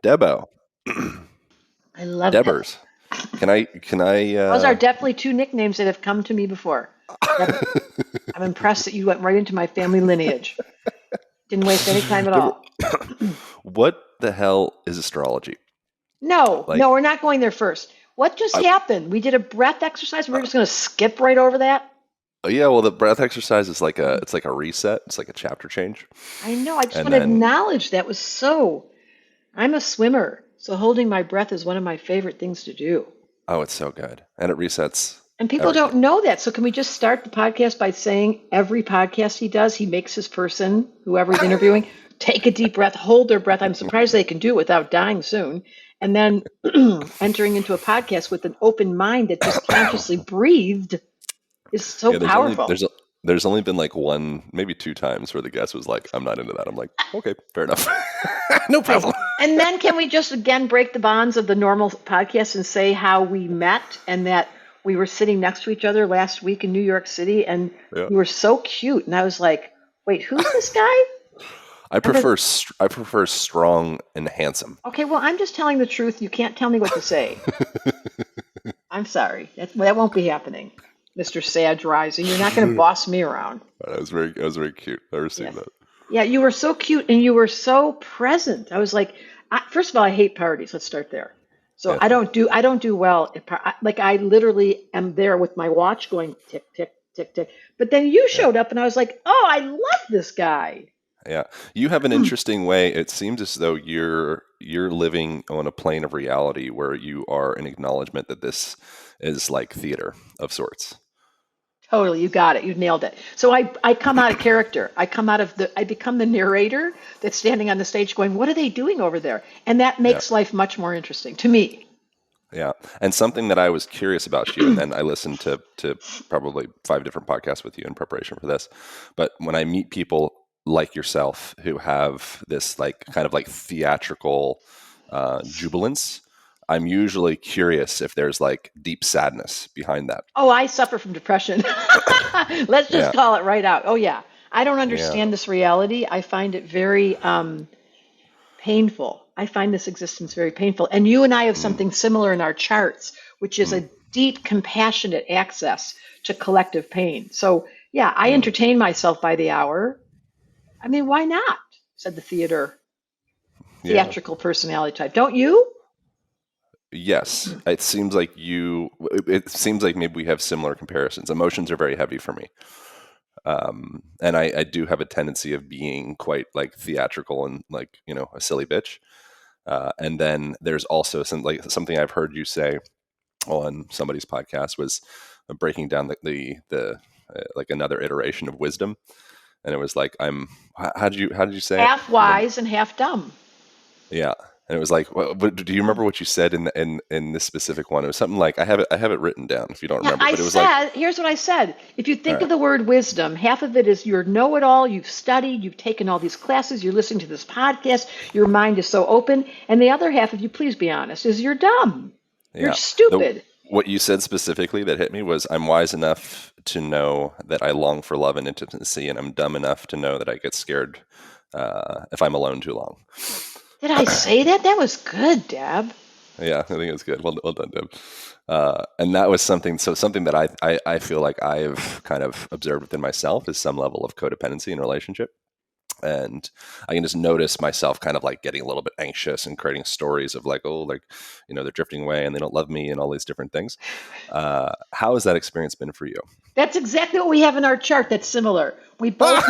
Debo. I love Debbers. Can I? Those are definitely two nicknames that have come to me before. I'm impressed that you went right into my family lineage. Didn't waste any time at all. What the hell is astrology? No, we're not going there first. What just happened? We did a breath exercise. We're just going to skip right over that. Yeah, well, the breath exercise is like a reset. It's like a chapter change. I know. I just want to acknowledge that was so. I'm a swimmer, so holding my breath is one of my favorite things to do. Oh, it's so good, and it resets. And people don't know that. So can we just start the podcast by saying every podcast he does, he makes his person, whoever he's interviewing, take a deep breath, hold their breath. I'm surprised they can do it without dying soon. And then entering into a podcast with an open mind that just consciously breathed is so powerful. There's only been like one, maybe two times where the guest was like, I'm not into that. I'm like, okay, fair enough. No problem. And then can we just again break the bonds of the normal podcast and say how we met and that we were sitting next to each other last week in New York City and you were so cute. And I was like, wait, who's this guy? I prefer strong and handsome. Okay, well, I'm just telling the truth. You can't tell me what to say. I'm sorry. That won't be happening, Mr. Sag Rising. You're not going to boss me around. That was very cute. I received that. Yeah, you were so cute and you were so present. I was like, first of all, I hate parties. Let's start there. So I don't do well. Like I literally am there with my watch going tick, tick, tick, tick. But then you showed up and I was like, oh, I love this guy. Yeah. You have an interesting way. It seems as though you're living on a plane of reality where you are an acknowledgement that this is like theater of sorts. Totally. You got it. You nailed it. So I come out of character. I become the narrator that's standing on the stage going, what are they doing over there? And that makes life much more interesting to me. Yeah. And something that I was curious about you, and then I listened to probably 5 different podcasts with you in preparation for this. But when I meet people like yourself who have this like kind of like theatrical jubilance, I'm usually curious if there's like deep sadness behind that. Oh, I suffer from depression. Let's just call it right out. Oh, yeah. I don't understand this reality. I find it very painful. I find this existence very painful. And you and I have something similar in our charts, which is a deep, compassionate access to collective pain. So, yeah, I entertain myself by the hour. I mean, why not? Said the theatrical personality type. Don't you? Yes. It seems like maybe we have similar comparisons. Emotions are very heavy for me. And I do have a tendency of being quite like theatrical and like, a silly bitch. And then there's also something I've heard you say on somebody's podcast was breaking down the like another iteration of wisdom. And it was like, how did you say half wise and half dumb. Yeah. And it was like, do you remember what you said in this specific one? It was something like, I have it written down if you don't remember. But here's what I said. If you think of the word wisdom, half of it is you're know-it-all, you've studied, you've taken all these classes, you're listening to this podcast, your mind is so open. And the other half, if you please be honest, is you're dumb. You're stupid. What you said specifically that hit me was, I'm wise enough to know that I long for love and intimacy, and I'm dumb enough to know that I get scared if I'm alone too long. Did I say that? That was good, Deb. Yeah, I think it was good. Well done, Deb. And that was something that I feel like I've kind of observed within myself is some level of codependency in a relationship. And I can just notice myself kind of like getting a little bit anxious and creating stories of like, they're drifting away and they don't love me and all these different things. How has that experience been for you? That's exactly what we have in our chart. That's similar. We both.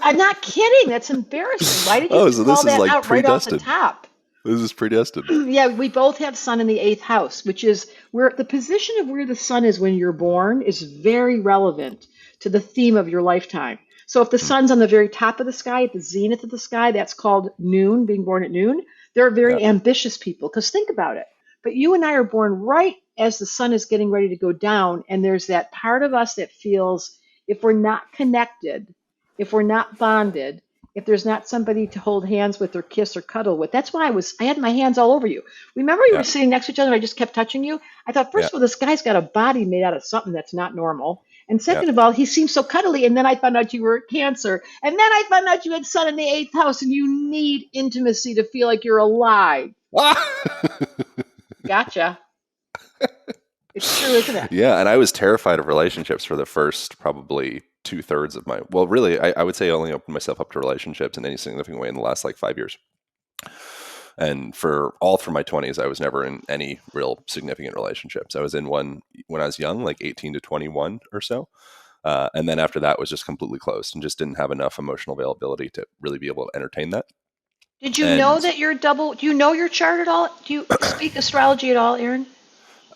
I'm not kidding. That's embarrassing. Why did you call that out right off the top? This is predestined. Yeah, we both have sun in the 8th house, which is where the position of where the sun is when you're born is very relevant to the theme of your lifetime. So if the sun's on the very top of the sky, at the zenith of the sky, that's called noon, being born at noon. They're very ambitious people, because think about it. But you and I are born right as the sun is getting ready to go down, and there's that part of us that feels if we're not connected, if we're not bonded, if there's not somebody to hold hands with or kiss or cuddle with. That's why I had my hands all over you. Remember we were sitting next to each other and I just kept touching you? I thought, first of all, this guy's got a body made out of something that's not normal. And second of all, he seems so cuddly. And then I found out you were Cancer. And then I found out you had sun in the 8th house and you need intimacy to feel like you're alive. Gotcha. It's true, isn't it? Yeah, and I was terrified of relationships for the first probably 2/3 of my. Well, really, I would say I only opened myself up to relationships in any significant way in the last like 5 years. And for all through my 20s, I was never in any real significant relationships. I was in one when I was young, like 18 to 21 or so. And then after that was just completely closed and just didn't have enough emotional availability to really be able to entertain that. Did you know And that you're double? Do you know your chart at all? Do you speak astrology at all, Aaron?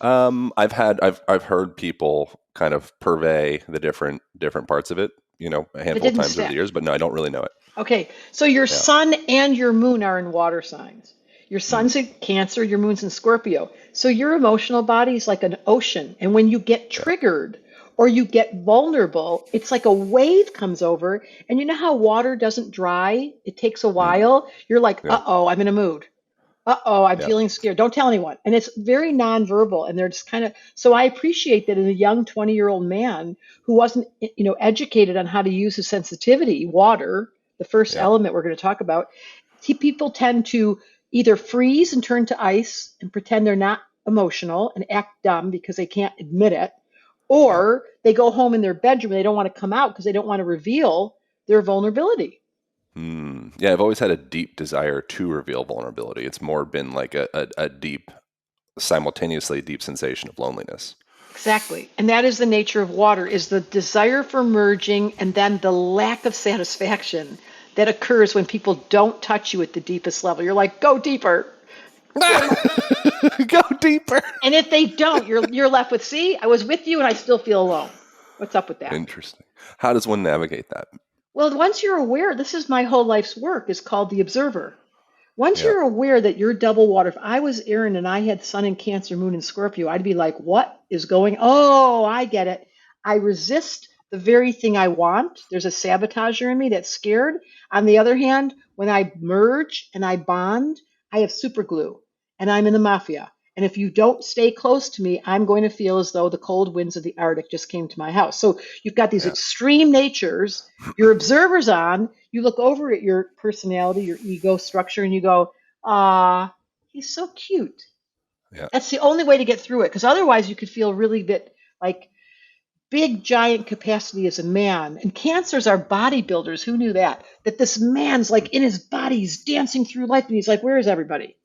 I've heard people kind of purvey the different parts of it, a But it handful of didn't times over the stick. years, but no, I don't really know it. Okay, so your Yeah. sun and your moon are in water signs. Your Hmm. sun's in Cancer, your moon's in Scorpio. So your emotional body is like an ocean. And when you get Yeah. triggered or you get vulnerable, it's like a wave comes over. And you know how water doesn't dry? It takes a Hmm. while. You're like, Yeah. uh-oh, I'm in a mood. Uh-oh, I'm Yeah. feeling scared. Don't tell anyone. And it's very nonverbal. And they're just kind of, so I appreciate that in a young 20-year-old man who wasn't, educated on how to use his sensitivity, water, the first Yeah. element we're going to talk about, people tend to either freeze and turn to ice and pretend they're not emotional and act dumb because they can't admit it, Yeah. or they go home in their bedroom and they don't want to come out because they don't want to reveal their vulnerability. Yeah, I've always had a deep desire to reveal vulnerability. It's more been like a deep, simultaneously deep sensation of loneliness. Exactly. And that is the nature of water, is the desire for merging and then the lack of satisfaction that occurs when people don't touch you at the deepest level. You're like, go deeper. Go deeper. And if they don't, you're left with, see, I was with you and I still feel alone. What's up with that? Interesting. How does one navigate that? Well, once you're aware, this is my whole life's work, is called the observer. Once Yeah. you're aware that you're double water, if I was Aaron and I had Sun in Cancer, Moon in Scorpio, I'd be like, what is going? Oh, I get it. I resist the very thing I want. There's a sabotager in me that's scared. On the other hand, when I merge and I bond, I have super glue and I'm in the mafia. And if you don't stay close to me, I'm going to feel as though the cold winds of the Arctic just came to my house. So you've got these Yeah. extreme natures, your observer's on, you look over at your personality, your ego structure, and you go, ah, he's so cute. Yeah. That's the only way to get through it. Because otherwise, you could feel really bit like big, giant capacity as a man. And cancers are bodybuilders. Who knew that? That this man's like in his body, he's dancing through life, and he's like, where is everybody?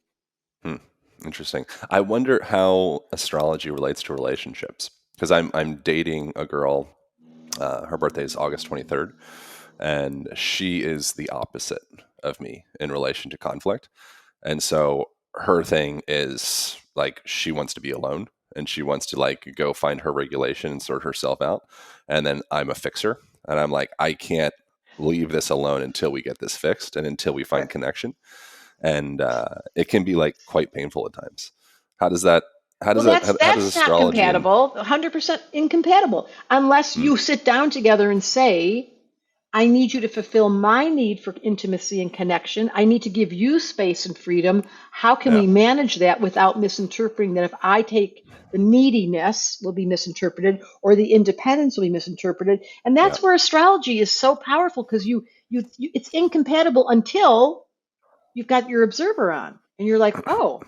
Hmm. Interesting. I wonder how astrology relates to relationships because I'm dating a girl. Her birthday is August 23rd, and she is the opposite of me in relation to conflict. And so her thing is like she wants to be alone and she wants to like go find her regulation and sort herself out. And then I'm a fixer, and I'm like, I can't leave this alone until we get this fixed and until we find Right. connection. And it can be like quite painful at times. How does that? How Well, does that? How does that's not astrology and compatible. 100% incompatible unless hmm, you sit down together and say, I need you to fulfill my need for intimacy and connection. I need to give you space and freedom. How can yeah, we manage that without misinterpreting that if I take the neediness will be misinterpreted or the independence will be misinterpreted. And yeah, that's where astrology is so powerful because it's incompatible until you've got your observer on and you're like, oh,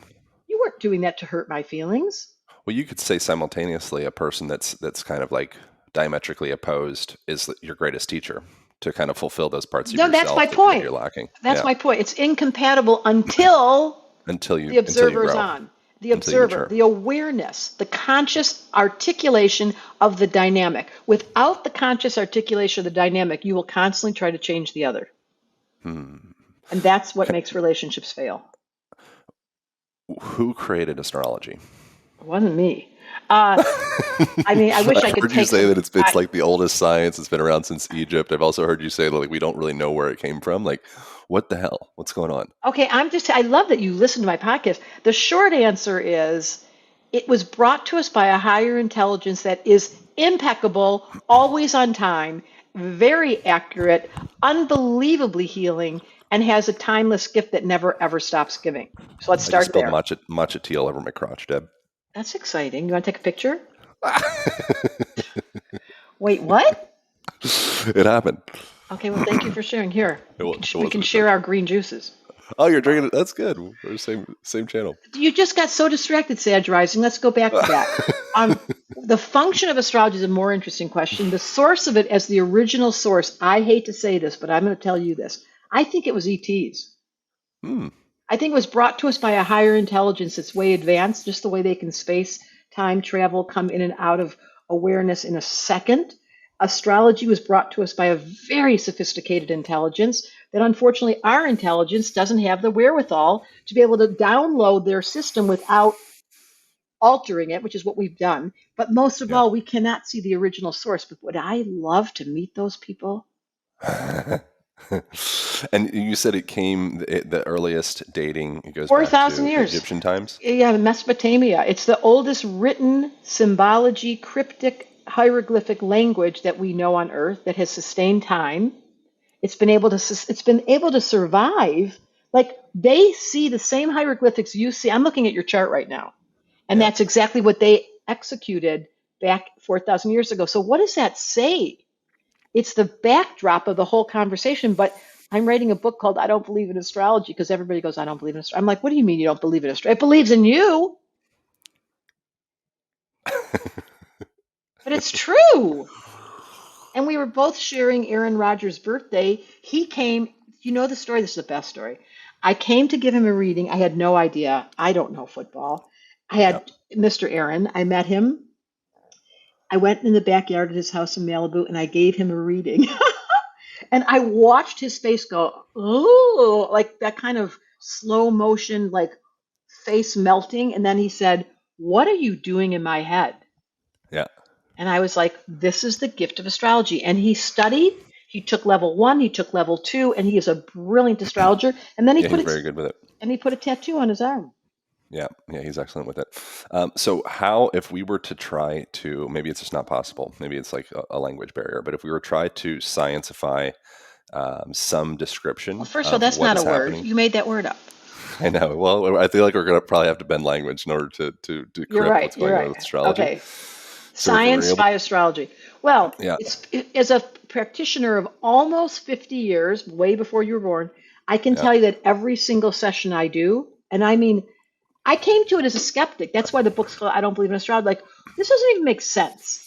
you weren't doing that to hurt my feelings. well, you could say simultaneously a person that's kind of like diametrically opposed is your greatest teacher to kind of fulfill those parts of No, that's my yourself that point. you're lacking. That's Yeah, my point. It's incompatible until the until you observer is grow, on. The until you observer, mature. the awareness, the conscious articulation of the dynamic. Without the conscious articulation of the dynamic, you will constantly try to change the other. Hmm. And that's what makes relationships fail. Who created astrology? It wasn't me. Uh, I mean, I wish I I've could heard you take say some. that it's like the oldest science. It's been around since Egypt. I've also heard you say that like we don't really know where it came from. Like, what the hell? What's going on? Okay, I love that you listen to my podcast. The short answer is it was brought to us by a higher intelligence that is impeccable, always on time, very accurate, unbelievably healing, and has a timeless gift that never ever stops giving. So let's I just start spilled there. matcha tea all over my crotch, Deb. That's exciting. You want to take a picture? Wait, what? It happened. Okay, well, thank you for sharing. Here, It we wasn't can share intentional. our green juices. Oh, you're drinking it. That's good. We're same channel. You just got so distracted, Sag Rising. Let's go back to that. Um, the function of astrology is a more interesting question. The source of it as the original source, I hate to say this, but I'm going to tell you this. I think it was ETs. Hmm. I think it was brought to us by a higher intelligence that's way advanced, just the way they can space, time travel, come in and out of awareness in a second. Astrology was brought to us by a very sophisticated intelligence that unfortunately our intelligence doesn't have the wherewithal to be able to download their system without altering it, which is what we've done. But most of Yeah. all, we cannot see the original source. But would I love to meet those people? And you said it came the earliest dating. It goes back 4,000 to years. Egyptian times. Yeah, Mesopotamia. It's the oldest written symbology, cryptic, hieroglyphic language that we know on Earth that has sustained time. It's been able to survive. Like they see the same hieroglyphics you see. I'm looking at your chart right now, and Yeah. that's exactly what they executed back 4,000 years ago. So what does that say? It's the backdrop of the whole conversation. But I'm writing a book called I Don't Believe in Astrology because everybody goes, I don't believe in astrology. I'm like, what do you mean you don't believe in astrology? It believes in you, but it's true. And we were both sharing Aaron Rodgers' birthday. He came, you know the story, this is the best story. I came to give him a reading. I had no idea. I don't know football. I Yeah. had Mr. Aaron. I met him. I went in the backyard at his house in Malibu and I gave him a reading. And I watched his face go, oh, like that kind of slow motion, like face melting. And then he said, what are you doing in my head? Yeah. And I was like, this is the gift of astrology. And he studied, he took level 1, he took level 2, and he is a brilliant astrologer. And then Yeah. He's very good with it. he put a tattoo on his arm. Yeah, he's excellent with it. So how, if we were to try to, maybe it's just not possible, maybe it's like a language barrier, but if we were to try to sciencify some Well, description first of all, of that's what not a is word. happening. You made that word up. I know. Well, I feel like we're going to probably have to bend language in order to You're decrypt right. what's You're going on right. with astrology. Okay. So if we were Science able, by astrology. Well, yeah, as a practitioner of almost 50 years, way before you were born, I can yeah, tell you that every single session I do, and I mean, I came to it as a skeptic. That's why the book's called I Don't Believe in Astrology. Like, this doesn't even make sense.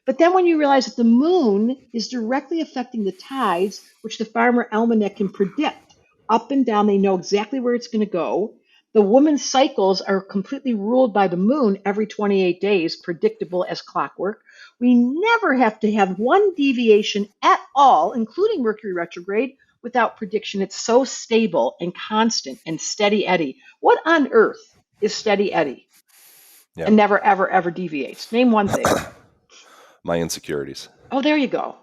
But then when you realize that the moon is directly affecting the tides, which the farmer almanac can predict up and down, they know exactly where it's going to go. The woman's cycles are completely ruled by the moon every 28 days, predictable as clockwork. We never have to have one deviation at all, including Mercury retrograde, without prediction. It's so stable and constant and steady Eddie. What on earth is steady Eddie yeah. and never, ever, ever deviates? Name one thing. My insecurities. Oh, there you go.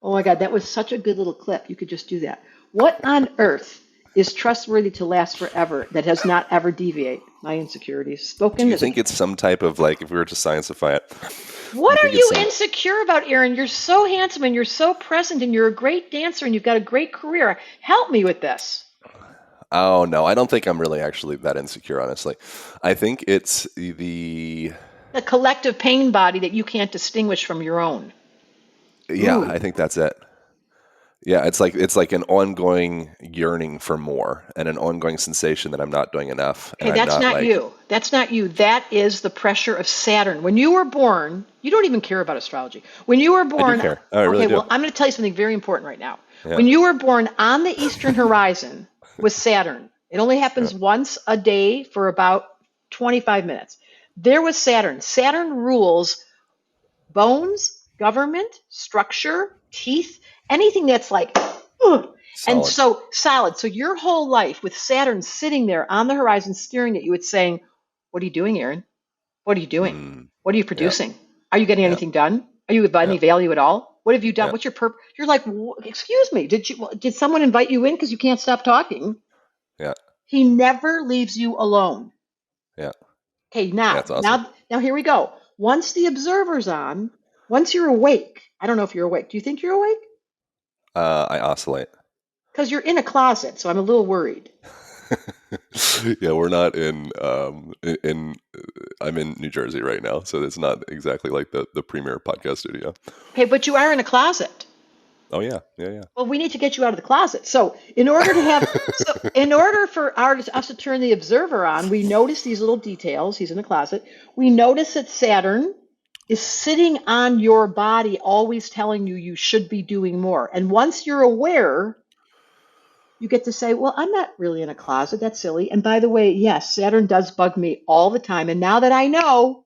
Oh my God, that was such a good little clip. You could just do that. What on earth is trustworthy to last forever that has not ever deviate? My insecurities. Do Spoken you as a. think it's some type of like, if we were to sciencify it, do you What are think it's you some? insecure about, Aaron? You're so handsome and you're so present and you're a great dancer and you've got a great career. Help me with this. Oh no, I don't think I'm really actually that insecure, honestly. I think it's the The collective pain body that you can't distinguish from your own. yeah, I Ooh. think that's it. Yeah, it's like an ongoing yearning for more and an ongoing sensation that I'm not doing enough and Okay, I'm that's not not like you. That's not you. That is the pressure of Saturn. When you were born, you don't even care about astrology. When you were I do born, care. Oh, I really okay, do. well, I'm going to tell you something very important right now. Yeah. When you were born on the eastern horizon was Saturn. It only Yeah. happens once a day for about 25 minutes. There was Saturn. Saturn rules bones, government, structure, teeth, anything that's like, ugh. And Solid. so solid. So your whole life with Saturn sitting there on the horizon staring at you, it's saying, what are you doing, Aaron? What are you doing? Mm, What are you yeah. producing? Are you getting Yeah. anything done? Are you of Yeah. any value at all? What have you done? Yeah. What's your purpose? You're like, excuse me, did someone invite you in because you can't stop talking? Yeah. He never leaves you alone. Yeah. Okay, Yeah. It's awesome. now here we go. Once the observer's on, once you're awake, I don't know if you're awake. Do you think you're awake? I oscillate. Because you're in a closet, so I'm a little worried. Yeah, we're not in I'm in New Jersey right now, so it's not exactly like the premier podcast studio. Okay, but you are in a closet. Oh yeah, yeah, yeah. Well, we need to get you out of the closet. In order for us to turn the observer on, we notice these little details. He's in the closet. We notice that Saturn is sitting on your body, always telling you you should be doing more. And once you're aware, you get to say, well, I'm not really in a closet. That's silly. And by the way, yes, Saturn does bug me all the time. And now that I know,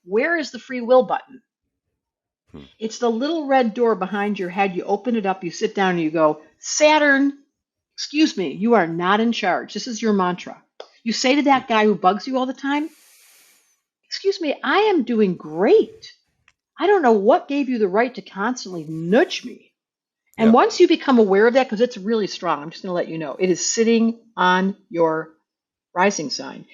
where is the free will button? Hmm. It's the little red door behind your head. You open it up, you sit down, and you go, Saturn, excuse me, you are not in charge. This is your mantra. You say to Hmm. that guy who bugs you all the time, excuse me, I am doing great. I don't know what gave you the right to constantly nudge me. And Yeah. once you become aware of that, because it's really strong, I'm just going to let you know, it is sitting on your rising sign,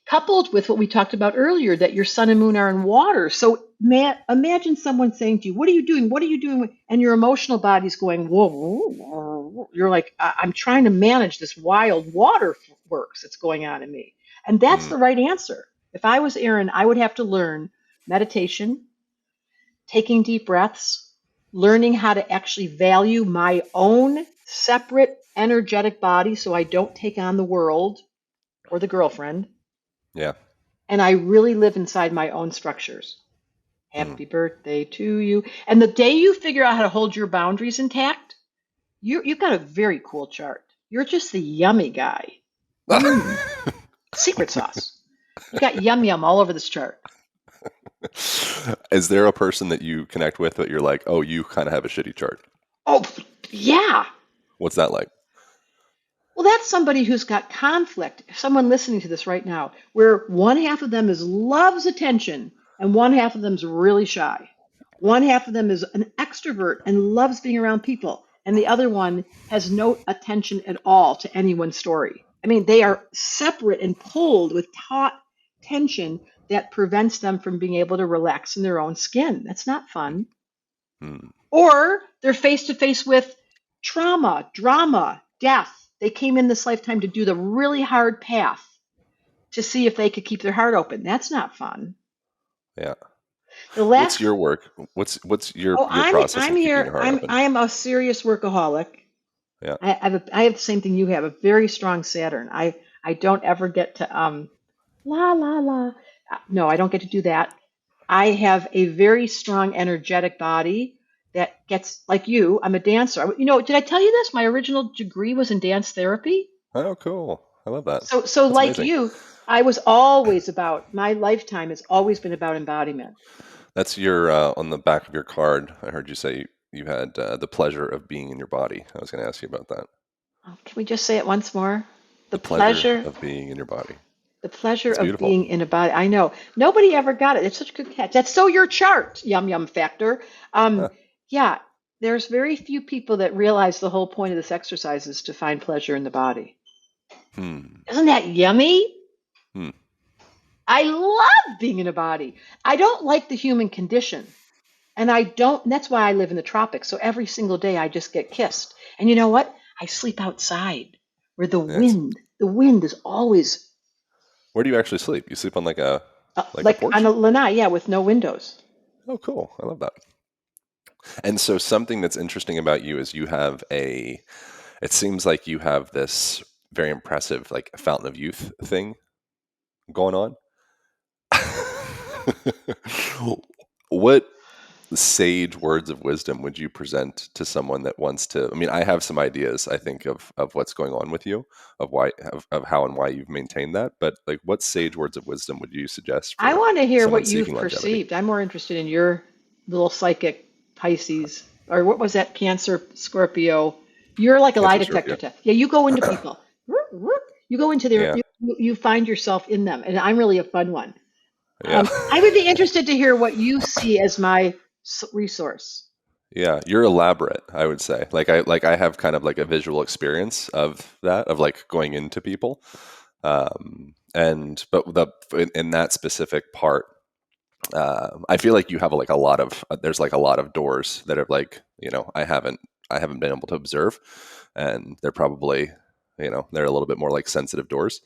coupled with what we talked about earlier, that your sun and moon are in water. So imagine someone saying to you, what are you doing? What are you doing? And your emotional body's going, whoa, whoa, whoa, whoa. You're like, I'm trying to manage this wild waterworks that's going on in me. And that's Hmm. the right answer. If I was Aaron, I would have to learn meditation, taking deep breaths, learning how to actually value my own separate energetic body so I don't take on the world or the girlfriend, Yeah. and I really live inside my own structures. Hmm. Happy birthday to you. And the day you figure out how to hold your boundaries intact, you've got a very cool chart. You're just the yummy guy. Mm, secret sauce. You got yum yum all over this chart. Is there a person that you connect with that you're like, oh, you kind of have a shitty chart? Oh, yeah. What's that like? Well, that's somebody who's got conflict. Someone listening to this right now, where one half of them is loves attention and one half of them is really shy. One half of them is an extrovert and loves being around people, and the other one has no attention at all to anyone's story. I mean, they are separate and pulled with taut tension that prevents them from being able to relax in their own skin. That's not fun. Hmm. Or they're face to face with trauma, drama, death. They came in this lifetime to do the really hard path to see if they could keep their heart open. That's not fun. Yeah. The What's last your work? What's Oh, your process I'm in keeping here. your heart open? I am a serious workaholic. Yeah. I have the same thing you have, a very strong Saturn. I don't ever get to la la la. No, I don't get to do that. I have a very strong energetic body that gets like you. I'm a dancer. You know, did I tell you this? My original degree was in dance therapy. Oh, cool. I love that. So That's like amazing. you, I was always about my lifetime has always been about embodiment. That's your on the back of your card. I heard you say you had the pleasure of being in your body. I was going to ask you about that. Oh, can we just say it once more? The The pleasure pleasure of being in your body. The pleasure It's of beautiful. being in a body. I know. Nobody ever got it. It's such a good catch. That's so your chart, yum yum factor. Huh. Yeah, there's very few people that realize the whole point of this exercise is to find pleasure in the body. Hmm. Isn't that yummy? Hmm. I love being in a body. I don't like the human condition. And I don't, and that's why I live in the tropics. So every single day I just get kissed. And you know what? I sleep outside where Nice. the wind is always Where do you actually sleep? You sleep on like a like on porch? a lanai, yeah, with no windows. Oh, cool. I love that. And so something that's interesting about you is it seems like you have this very impressive like fountain of youth thing going on. What sage words of wisdom would you present to someone that wants to? I mean, I have some ideas, I think, of what's going on with you, of how and why you've maintained that. But like, what sage words of wisdom would you suggest I for want to hear someone what seeking you've longevity? perceived. I'm more interested in your little psychic Pisces, or what was that, Cancer, Scorpio? You're like a lie Cancer, detector Scorpio. test. Yeah, you go into people. You go into their, Yeah, you find yourself in them, and I'm really a fun one. yeah, I would be interested to hear what you see as my resource. yeah. You're elaborate, I would say. Like I have kind of like a visual experience of that, of like going into people, and but in that specific part. I feel like you have like a lot of there's like a lot of doors that are like I haven't been able to observe, and they're probably they're a little bit more like sensitive doors.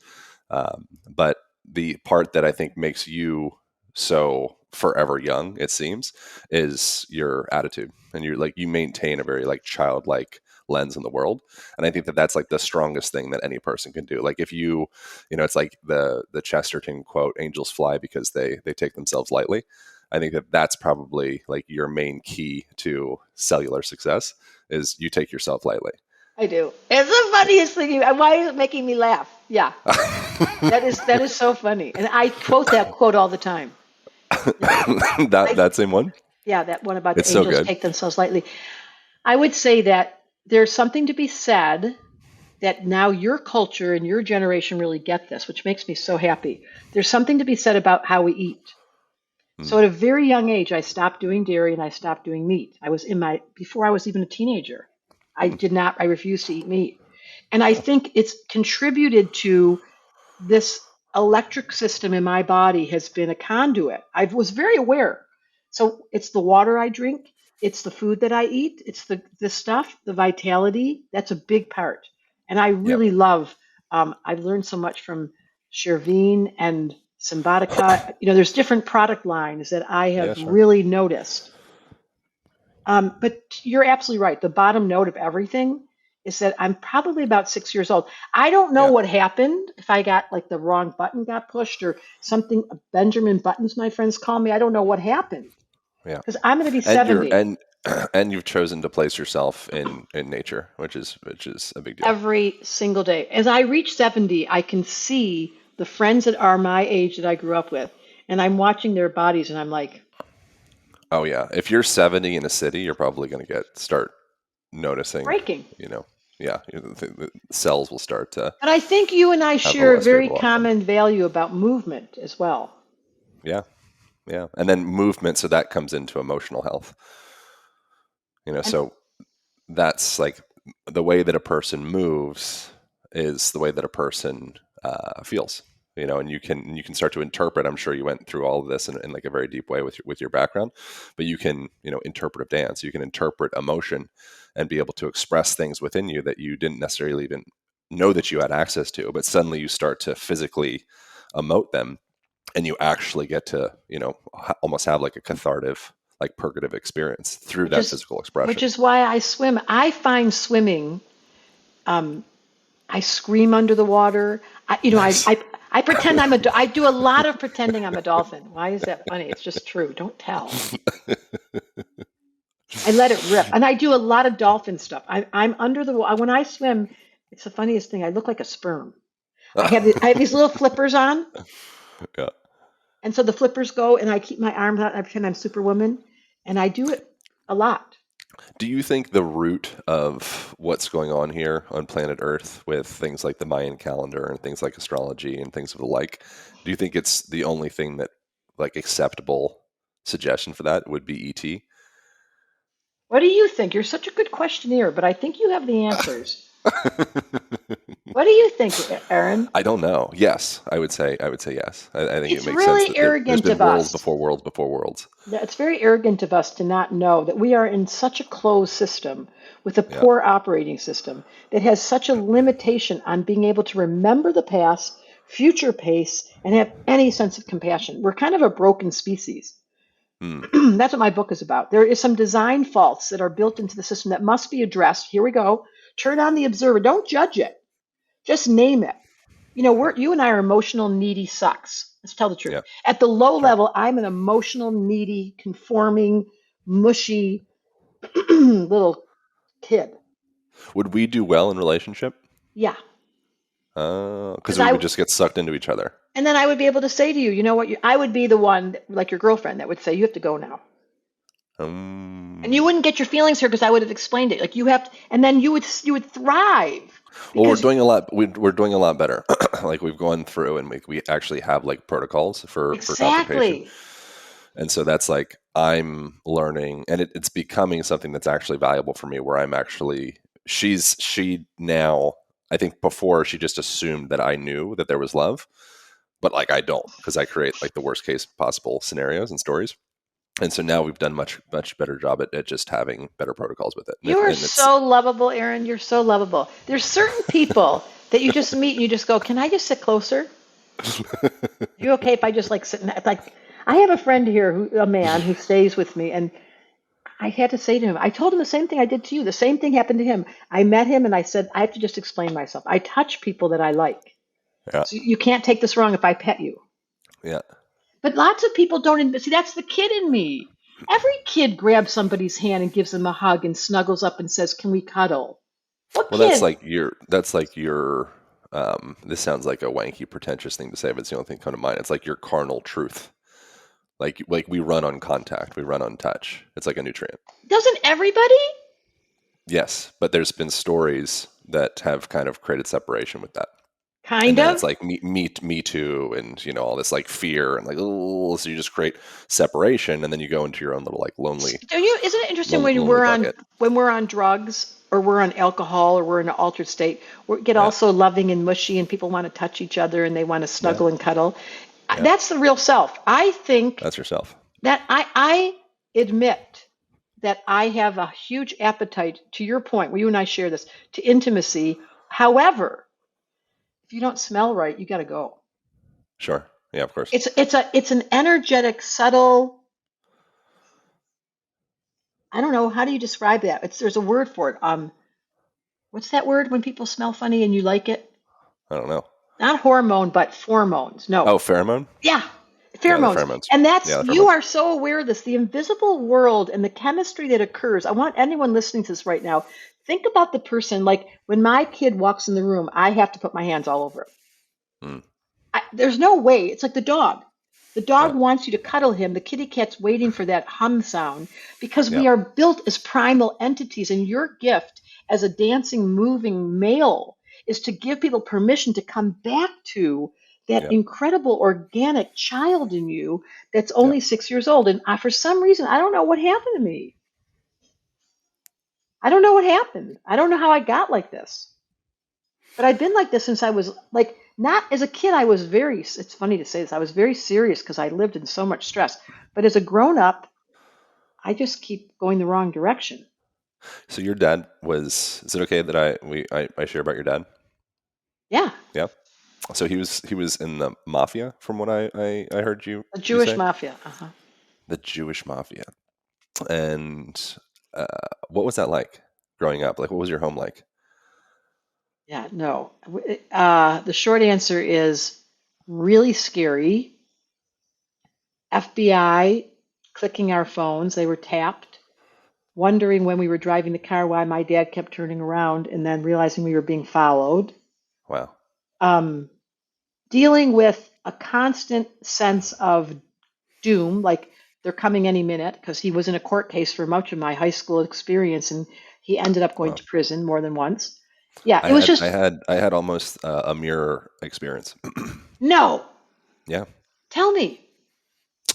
But the part that I think makes you so forever young, it seems, is your attitude. And you're like, you maintain a very like childlike lens in the world. And I think that that's like the strongest thing that any person can do. Like if it's like the Chesterton quote, angels fly because they take themselves lightly. I think that that's probably like your main key to cellular success is you take yourself lightly. I do. It's the funniest thing. Why is it making me laugh? Yeah, that is so funny, and I quote that quote all the time. that same one. Yeah, that one about the It's so angels good. take themselves lightly. I would say that there's something to be said that now your culture and your generation really get this, which makes me so happy. There's something to be said about how we eat. So at a very young age, I stopped doing dairy and I stopped doing meat. Before I was even a teenager, I refused to eat meat. And I think it's contributed to this electric system in my body has been a conduit. I was very aware. So it's the water I drink, it's the food that I eat, it's the stuff, the vitality. That's a big part. And I Yep. really love, I've learned so much from Shervine and Symbotica. There's different product lines that I have Yeah, sure. really noticed. But you're absolutely right. The bottom note of everything is that I'm probably about 6 years old. I don't know Yeah. what happened, if I got like the wrong button got pushed or something, Benjamin Buttons, my friends call me. I don't know what happened Yeah. because I'm going to be And 70 and you've chosen to place yourself in nature, which is a big deal. every single day. As I reach 70, I can see the friends that are my age that I grew up with, and I'm watching their bodies and I'm like, Oh yeah. If you're 70 in a city, you're probably going to start noticing, breaking. the cells will start to But I think you and I have a share a less very favorable outcome. common value about movement as well. Yeah. Yeah. And then movement, so that comes into emotional health. And So that's like the way that a person moves is the way that a person feels. And you can start to interpret. I'm sure you went through all of this in like a very deep way with your background, but you can interpret a dance. You can interpret emotion and be able to express things within you that you didn't necessarily even know that you had access to, but suddenly you start to physically emote them, and you actually get to almost have like a cathartic, like purgative experience through which that is physical which expression. is why I swim. I find swimming. Um, I scream under the water. Nice. I pretend I do a lot of pretending I'm a dolphin. Why is that funny? It's just true. Don't tell. I let it rip, and I do a lot of dolphin stuff. I'm under the water when I swim. It's the funniest thing. I look like a sperm. I have these little flippers on, Yeah. and so the flippers go, and I keep my arms out. And I pretend I'm Superwoman, and I do it a lot. Do you think the root of what's going on here on planet Earth with things like the Mayan calendar and things like astrology and things of the like, do you think it's the only thing that like acceptable suggestion for that would be ET? What do you think? You're such a good questionnaire, but I think you have the answers. What do you think, Aaron? I don't know. Yes, I would say yes. I think it It's makes sense really that there's arrogant been of worlds us. before worlds before worlds. It's very arrogant of us to not know that we are in such a closed system with a Yeah. poor operating system that has such a limitation on being able to remember the past, future pace, and have any sense of compassion. We're kind of a broken species. Hmm. That's what my book is about. There is some design faults that are built into the system that must be addressed. Here we go. Turn on the observer. Don't judge it. Just name it. You and I are emotional, needy sucks. Let's tell the truth. Yeah. At the low Sure. level, I'm an emotional, needy, conforming, mushy little kid. Would we do well in relationship? Yeah. Because we would just get sucked into each other. And then I would be able to say to you, you know what? I would be the one, like your girlfriend, that would say, you have to go now. And you wouldn't get your feelings hurt because I would have explained it. Like you have to, and then you would thrive. Well, we're doing a lot. We're doing a lot better. Like we've gone through, and we actually have like protocols for consultation. And so that's like I'm learning, and it's becoming something that's actually valuable for me. Where I'm actually she now. I think before she just assumed that I knew that there was love, but like I don't, because I create like the worst case possible scenarios and stories. And so now we've done much better job at just having better protocols with it. You are so lovable, Aaron. You're so lovable. There's certain people that you just meet and you just go, can I just sit closer? Are you okay if I just like sit like I have a friend here, a man who stays with me, and I had to say to him, I told him the same thing I did to you. The same thing happened to him. I met him and I said, I have to just explain myself. I touch people that I like. Yeah. So you can't take this wrong if I pet you. Yeah. But lots of people don't. See, that's the kid in me. Every kid grabs somebody's hand and gives them a hug and snuggles up and says, "Can we cuddle?" What Well, that's kid? like your this sounds like a wanky, pretentious thing to say, but it's the only thing that come to mind. It's like your carnal truth. Like we run on contact, we run on touch. It's like a nutrient. Doesn't everybody? Yes, but there's been stories that have kind of created separation with that. And Kind then it's of. like me too, and all this like fear and like, oh, so you just create separation, and then you go into your own little like Don't you? Isn't it interesting when lonely bucket. we're on drugs or we're on alcohol or we're in an altered state, we get Yeah, also loving and mushy and people want to touch each other and they want to yeah, snuggle and cuddle. yeah. That's the real self. I think That's yourself. that I admit that I have a huge appetite, to your point, where you and I share this, to intimacy. However, if you don't smell right, you got to go. Sure. Yeah, of course. It's an energetic, subtle. I don't know. How do you describe that? There's a word for it. What's that word when people smell funny and you like it? I don't know. Not hormone, but pheromones. Oh, No. pheromone. Yeah, Yeah, the pheromones. pheromones. And Yeah, the you pheromones. are so aware of this, the invisible world and the chemistry that occurs. I want anyone listening to this right now, think about the person, like when my kid walks in the room, I have to put my hands all over him. Mm, There's no way. It's like the dog. The dog yeah, wants you to cuddle him. The kitty cat's waiting for that hum sound because yeah, we are built as primal entities. And your gift as a dancing, moving male is to give people permission to come back to that yeah, incredible organic child in you that's yeah. only 6 years old. And for some reason, I don't know what happened to me. I don't know what happened. I don't know how I got like this. But I've been like this since I was like, not as a kid, I was very, it's funny to say this, I was very serious because I lived in so much stress. But as a grown up, I just keep going the wrong direction. So your dad was. Is it okay that I share about your dad? Yeah, Yeah. So he was in the mafia, from what I heard the you Jewish say, mafia. Uh-huh. the Jewish mafia. And uh, what was that like growing up? Like, what was your home like? Yeah, no. The short answer is really scary. FBI clicking our phones, they were tapped, wondering when we were driving the car why my dad kept turning around and then realizing we were being followed. Wow. Um, Dealing with a constant sense of doom, like they're coming any minute, because he was in a court case for much of my high school experience, and he ended up going Wow. to prison more than once. Yeah, I it was had I just had I had almost a mirror experience. no. Yeah. Tell me.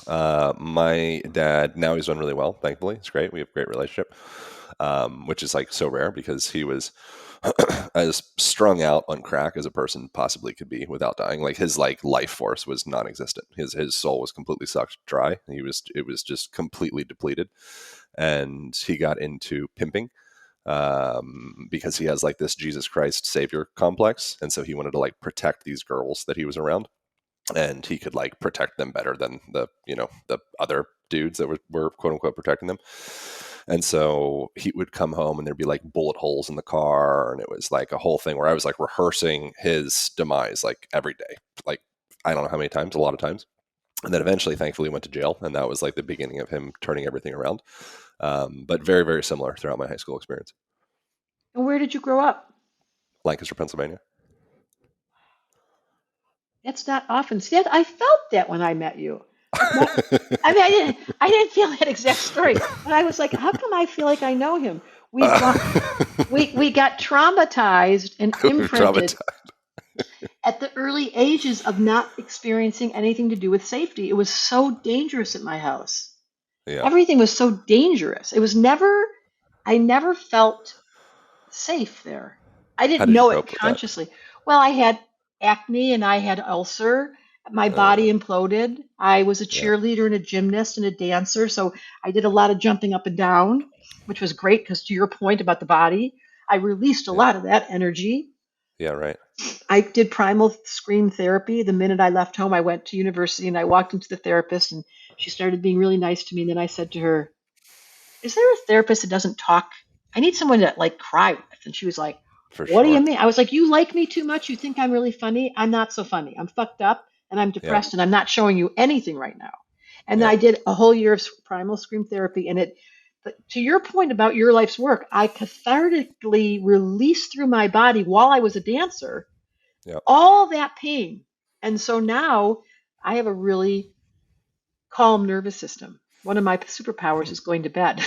My dad, now he's done really well, thankfully. It's great. We have a great relationship, which is like so rare because he was as strung out on crack as a person possibly could be without dying. Like his like life force was non-existent. His soul was completely sucked dry. It was just completely depleted, and he got into pimping because he has like this Jesus Christ Savior complex, and so he wanted to like protect these girls that he was around, and he could like protect them better than the other dudes that were quote unquote protecting them. And so he would come home and there'd be like bullet holes in the car, and it was like a whole thing where I was like rehearsing his demise like every day, like I don't know how many times, a lot of times. And then eventually thankfully went to jail, and that was like the beginning of him turning everything around. But very, very similar throughout my high school experience. And where did you grow up? Lancaster, Pennsylvania. That's not often. See, I felt that when I met you. Not, I mean, I didn't feel that exact story, but I was like, how come I feel like I know him? We got traumatized and imprinted Traumatized. at the early ages of not experiencing anything to do with safety. It was so dangerous at my house. Yeah. Everything was so dangerous. I never felt safe there. I How didn't did you know it cope with that? consciously. Well, I had acne and I had ulcer. My body imploded. I was a Yeah. cheerleader and a gymnast and a dancer, so I did a lot of jumping up and down, which was great because to your point about the body, I released a Yeah. lot of that energy. Yeah, right. I did primal scream therapy. The minute I left home, I went to university and I walked into the therapist and she started being really nice to me. And then I said to her, "Is there a therapist that doesn't talk? I need someone to like cry with." And she was like, For "What do you sure. mean?" I was like, "You like me too much? You think I'm really funny? I'm not so funny. I'm fucked up and I'm Yeah. depressed and I'm not showing you anything right now." And then Yeah. I did a whole year of primal scream therapy. And to your point about your life's work, I cathartically released through my body while I was a dancer Yeah. all that pain. And so now I have a really calm nervous system. One of my superpowers Hmm. is going to bed.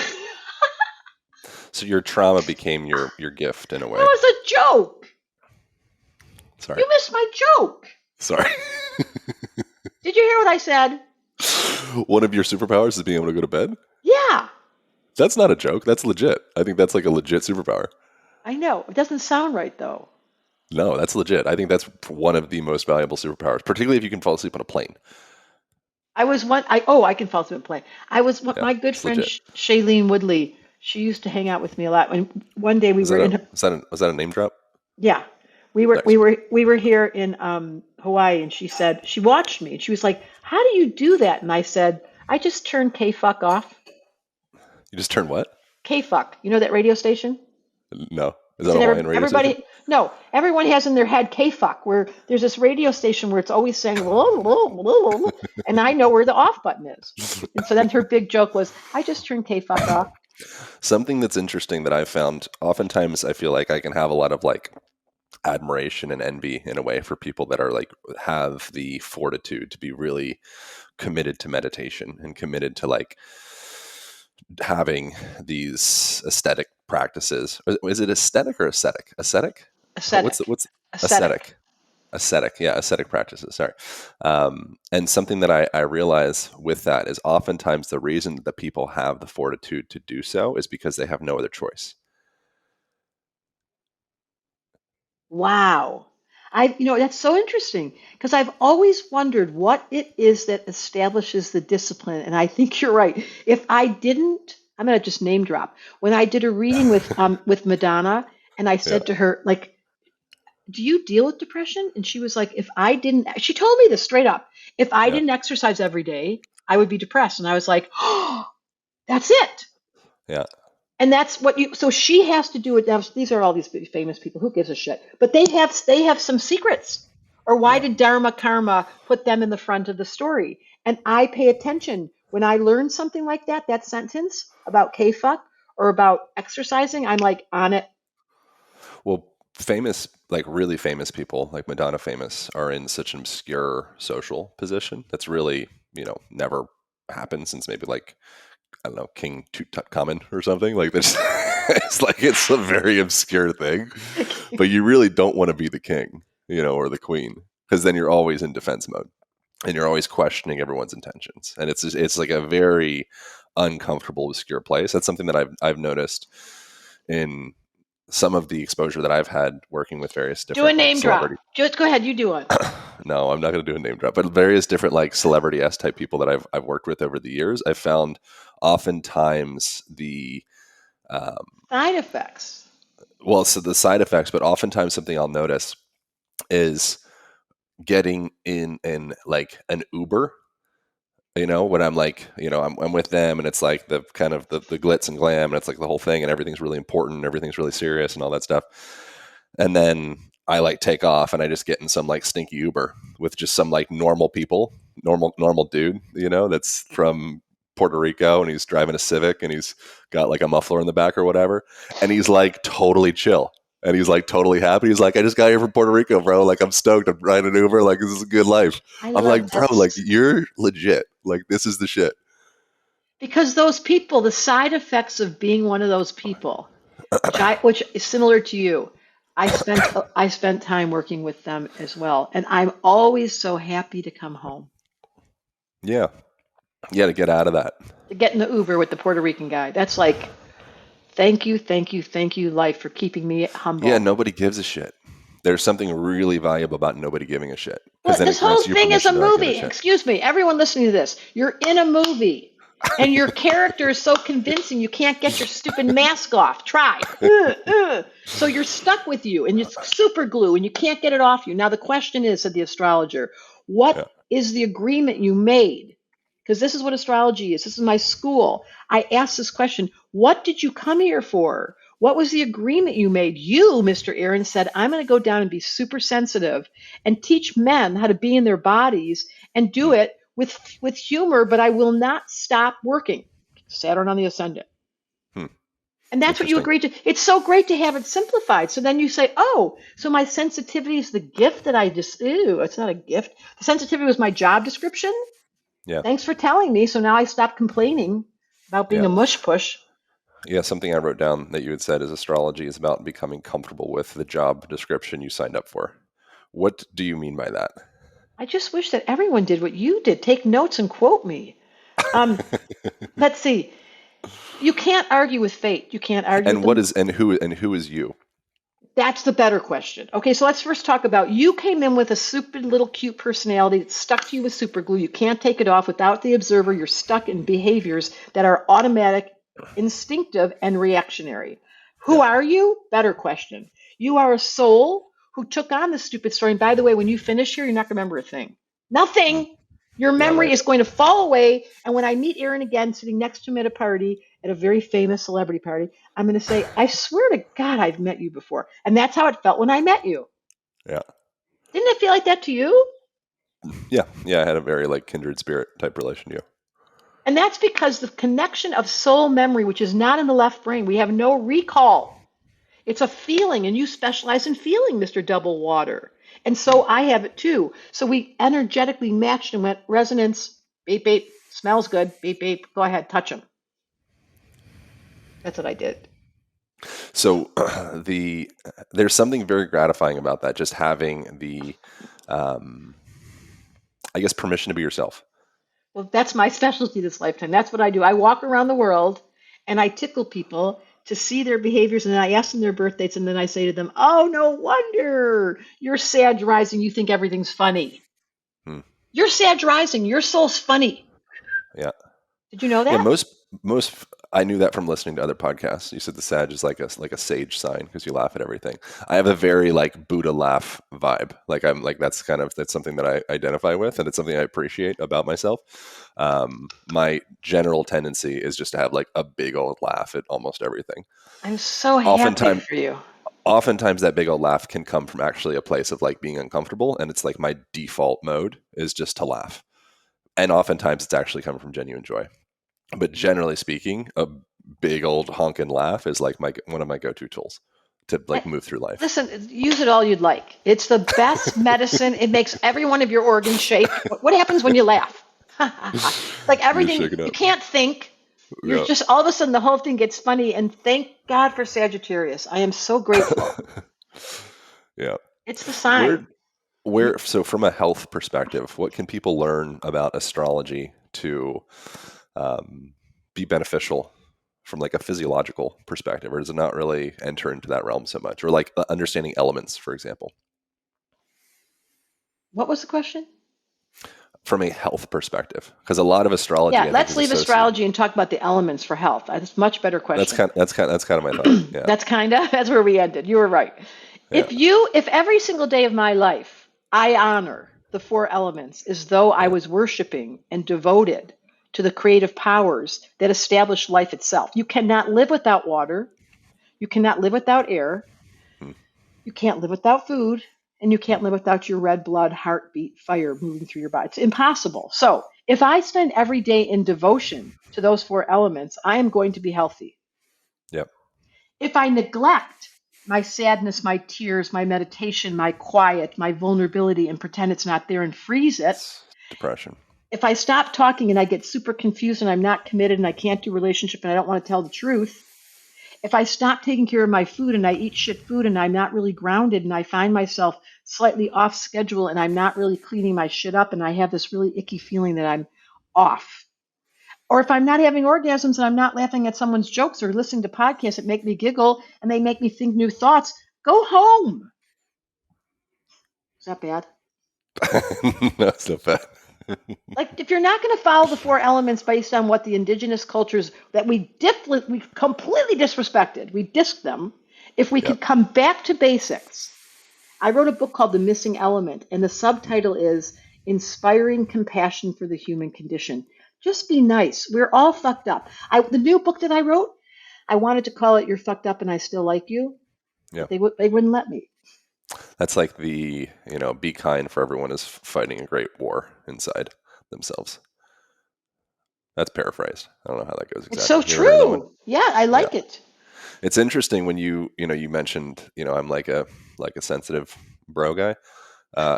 So your trauma became your gift in a That way. was a joke. Sorry. You missed my joke. Sorry. Did you hear what I said? One of your superpowers is being able to go to bed? Yeah, That's not a joke. That's legit. I think that's like a legit superpower. I know. It doesn't sound right though. No, that's legit. I think that's one of the most valuable superpowers, particularly if you can fall asleep on a plane. I can fall asleep and play. Yeah, My good it's friend legit. Shailene Woodley. She used to hang out with me a lot. And one day we Is were that in a her, was that a name drop? yeah, Nice. we were here in Hawaii, and she watched me, and she was like, "How do you do that?" And I said, "I just turn K fuck off." You just turned what? K fuck, you know that radio station? No. Is It's that a in Hawaiian radio station? everybody. No, everyone has in their head K fuck, where there's this radio station where it's always saying, and I know where the off button is. And so then her big joke was, "I just turned K fuck off." Something that's interesting that I've found, oftentimes I feel like I can have a lot of like admiration and envy in a way for people that are like have the fortitude to be really committed to meditation and committed to like having these aesthetic practices. Is it aesthetic or ascetic? Ascetic? Ascetic, What's ascetic. ascetic? Ascetic, yeah, ascetic practices. Sorry. And something that I realize with that is oftentimes the reason that people have the fortitude to do so is because they have no other choice. Wow. That's so interesting because I've always wondered what it is that establishes the discipline. And I think you're right. If I didn't, I'm going to just name drop. When I did a reading with Madonna, and I Yeah, said to her, like, "Do you deal with depression?" And she was like, "If I didn't," she told me this straight up, "If I yeah, didn't exercise every day, I would be depressed." And I was like, "Oh, that's it." yeah, And that's what you. So she has to do it. Now, these are all these big famous people. Who gives a shit? But they have some secrets. Or why yeah. did Dharma Karma put them in the front of the story? And I pay attention when I learn something like that. That sentence about K-fuck or about exercising, I'm like on it. Well, famous, like really famous people, like Madonna famous, are in such an obscure social position that's really, never happened since maybe like, I don't know, King Tutankhamun or something. Like this, it's like it's a very obscure thing, but you really don't want to be the king, or the queen, because then you're always in defense mode and you're always questioning everyone's intentions, and it's like a very uncomfortable, obscure place. That's something that I've noticed in some of the exposure that I've had working with various Do a different like name drop. celebrity. Just go ahead. You do one. No, I'm not going to do a name drop, but various different like celebrity S type people that I've worked with over the years. I've found oftentimes the um, Side effects. so the side effects, but oftentimes something I'll notice is getting in like an Uber. When I'm like, I'm with them and it's like the kind of the glitz and glam and it's like the whole thing and everything's really important, and everything's really serious and all that stuff. And then I like take off and I just get in some like stinky Uber with just some like normal people, normal dude, that's from Puerto Rico, and he's driving a Civic and he's got like a muffler in the back or whatever. And he's like totally chill. And he's like totally happy. He's like, "I just got here from Puerto Rico, bro. Like, I'm stoked. I'm riding an Uber. Like, this is a good life." I I'm love like, "Bro, like, this. you're legit. Like, this is the shit." Because those people, the side effects of being one of those people, which is similar to you. I spent time working with them as well, and I'm always so happy to come home. Yeah. Yeah, to get out of that. To get in the Uber with the Puerto Rican guy. That's like, thank you, thank you, thank you, life, for keeping me Yeah, humble. nobody gives a shit. There's something really valuable about nobody giving a shit, because Well, then this it whole grants you thing is a permission to not give a movie. shit. Excuse me, everyone listening to this. You're in a movie. And your character is so convincing you can't get your stupid mask off. Try. So you're stuck with you and it's super glue and you can't get it off you. Now the question is, said the astrologer, what Yeah. is the agreement you made? Because this is what astrology is. This is my school. I asked this question, what did you come here for? What was the agreement you made? You, Mr. Aaron, said, I'm going to go down and be super sensitive and teach men how to be in their bodies and do it with humor, but I will not stop working. Saturn on the ascendant. And that's what you agreed to. It's so great to have it simplified. So then you say, oh, so my sensitivity is the gift that I just, ew, it's not a gift. The sensitivity was my job description. Yeah. Thanks for telling me. So now I stop complaining about being a mush push. Yeah, something I wrote down that you had said is astrology is about becoming comfortable with the job description you signed up for. What do you mean by that? I just wish that everyone did what you did. Take notes and quote me. Let's see. You can't argue with fate. You can't argue. And who is you? That's the better question. Okay, so let's first talk about you came in with a stupid little cute personality that stuck to you with super glue. You can't take it off without the observer. You're stuck in behaviors that are automatic, instinctive, and reactionary. Who are you? Better question. You are a soul who took on the stupid story. And by the way, when you finish here, you're not going to remember a thing. Nothing. Your memory is going to fall away. And when I meet Aaron again, sitting next to him at a party, at a very famous celebrity party, I'm going to say, I swear to God, I've met you before. And that's how it felt when I met you. Yeah. Didn't it feel like that to you? Yeah. Yeah. I had a very kindred spirit type relation to you. And that's because the connection of soul memory, which is not in the left brain, we have no recall. It's a feeling, and you specialize in feeling, Mr. Double Water. And so I have it too. So we energetically matched and went resonance, beep, beep, smells good, beep, beep, go ahead, touch them. That's what I did. So there's something very gratifying about that, just having the, I guess, permission to be yourself. Well, that's my specialty this lifetime. That's what I do. I walk around the world and I tickle people to see their behaviors, and then I ask them their birth dates, and then I say to them, oh, no wonder you're Sag rising. You think everything's funny. You're Sag rising. Your soul's funny. Yeah. Did you know that? Yeah, most I knew that from listening to other podcasts. You said the Sag is like a sage sign because you laugh at everything. I have a very Buddha laugh vibe. That's something that I identify with, and it's something I appreciate about myself. My general tendency is just to have a big old laugh at almost everything. I'm so happy for you. Oftentimes that big old laugh can come from actually a place of being uncomfortable, and it's my default mode is just to laugh. And oftentimes it's actually coming from genuine joy. But generally speaking, a big old honking laugh is one of my go-to tools to move through life. Listen, use it all you'd like. It's the best medicine. It makes every one of your organs shake. What happens when you laugh? Everything, you can't think. You're just, all of a sudden the whole thing gets funny, and thank God for Sagittarius. I am so grateful. Yeah. It's the sign. So from a health perspective, what can people learn about astrology to be beneficial from a physiological perspective, or does it not really enter into that realm so much, or understanding elements, for example? What was the question? From a health perspective, because a lot of astrology. Yeah, let's leave astrology and talk about the elements for health. That's a much better question. That's kind of my thought. Yeah. That's where we ended. You were right. Yeah. If every single day of my life I honor the four elements as though I was worshiping and devoted to the creative powers that establish life itself. You cannot live without water. You cannot live without air. You can't live without food. And you can't live without your red blood, heartbeat, fire moving through your body. It's impossible. So if I spend every day in devotion to those four elements, I am going to be healthy. Yep. If I neglect my sadness, my tears, my meditation, my quiet, my vulnerability, and pretend it's not there and freeze it, depression. If I stop talking and I get super confused and I'm not committed and I can't do relationship and I don't want to tell the truth, if I stop taking care of my food and I eat shit food and I'm not really grounded and I find myself slightly off schedule and I'm not really cleaning my shit up and I have this really icky feeling that I'm off. Or if I'm not having orgasms and I'm not laughing at someone's jokes or listening to podcasts that make me giggle and they make me think new thoughts, go home. Is that bad? No, it's not bad. Like, if you're not going to follow the four elements based on what the indigenous cultures that we completely disrespected, we disked them. If we Yeah. could come back to basics, I wrote a book called The Missing Element, and the subtitle is Inspiring Compassion for the Human Condition. Just be nice. We're all fucked up. The new book that I wrote, I wanted to call it You're Fucked Up and I Still Like You, Yeah. but they wouldn't let me. That's like be kind for everyone is fighting a great war inside themselves. That's paraphrased. I don't know how that goes It's so exactly. You ever heard that one? true. Yeah, I Yeah. like it. It's interesting when you mentioned, I'm like a sensitive bro guy.